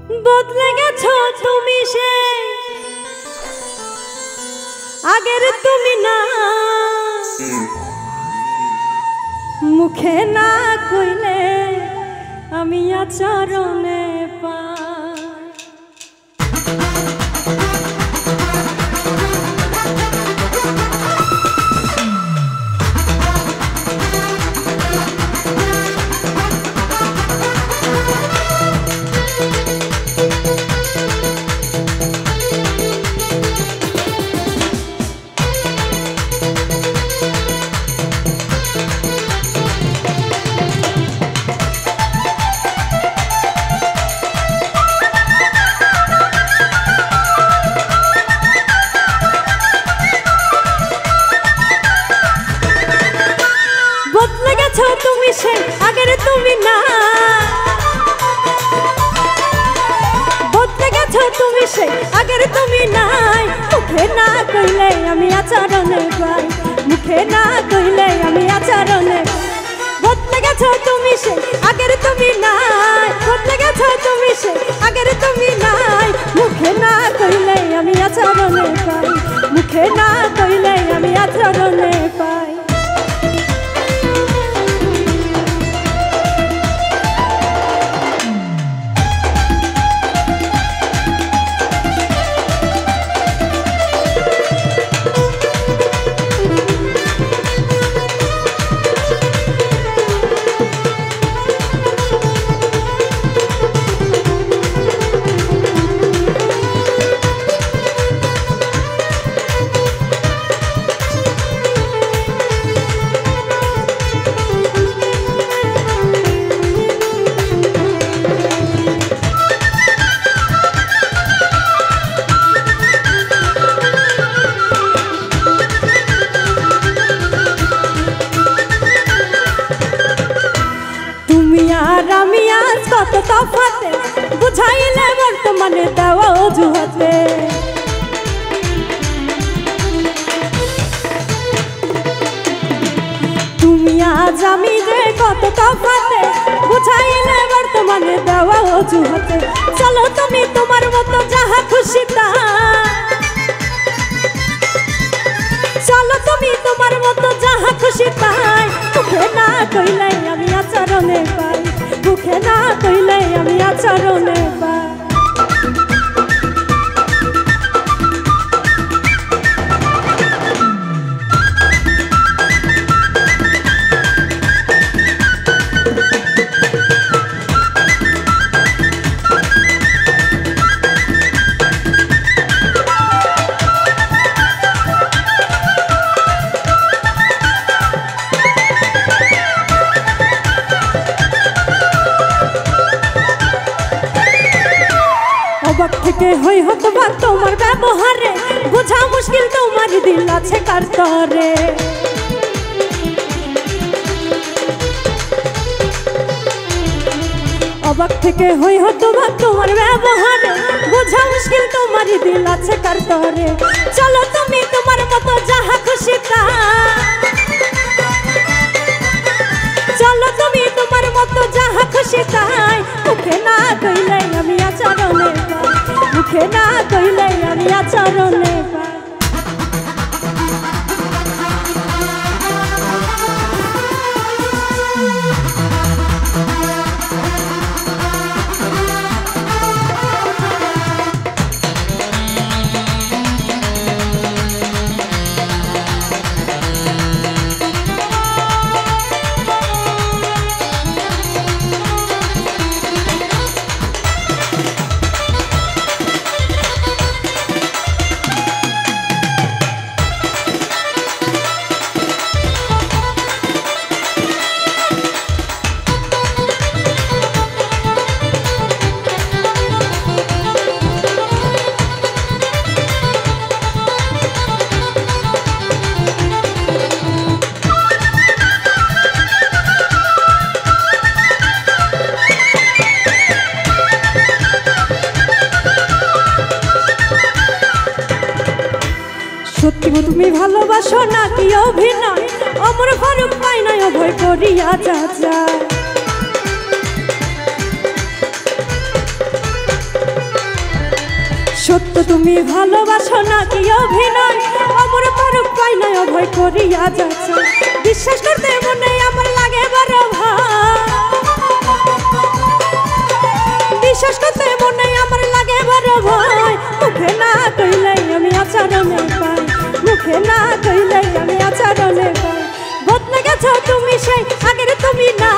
বদলে গেছো তুমি সে আগের তুমি না মুখে না কইলে আমি আচরণে পাই। তুমি সে আগের তুমি না বদলে গেছো তুমি সে আগের তুমি নাই মুখে না কইলে আমি আচরণে পাই মুখে না কইলে আমি আচরণে বদলে গেছো তুমি সে আগের তুমি নাই বদলে গেছো তুমি সে আগের তুমি নাই মুখে না কইলে আমি আচরণে পাই মুখে না কইলে আমি আচরণে পাই। কত তফাতে বুঝাইলে বর্তমানে দেওয়া অজুহাতে তুমি আজ আমি যে কত তফাতে বুঝাইলে বর্তমানে দেওয়া অজুহাতে চলো তুমি তোমার মতো যাহা খুশি তা চলো তুমি তোমার মতো যাহা খুশি তাই মুখে না কইলে আমি আচরণে পাই মুখে না কইলে আমি আচরণে পাই। অবাক থেকে হই হতবা তোমার ব্যবহারে বোঝা মুশকিল তোমার দিল আছে কার তরে অবাক থেকে হই হতবা তোমার ব্যবহারে বোঝা মুশকিল তোমার দিল আছে কার তরে চলো তুমি তোমার মতো যাহা খুশি তা চলো তুমি তোমার মতো যাহা খুশি তাই মুখে না কইলে আমি আচরণে পাই মুখে না কইলে আমি আচরণে পাই। সত্যি তুমি ভালোবাসো নাকি অভিনয় অমর ফারুক পাই নাই অভয় করিয়া যা সত্য তুমি ভালোবাসো নাকি অভিনয় অমর পারুক পাই না অভয় করিয়া যাচ্ছে বিশ্বাস করতে মনে আমার লাগে বড় ভয় বিশ্বাস করতে মনে আমার লাগে বড় ভয় মুখে না কইলে আমি আচরণে পাই মুখে না কইলে আমি আচরণে পাই বদলে গেছো তুমি সেই আগের তুমি না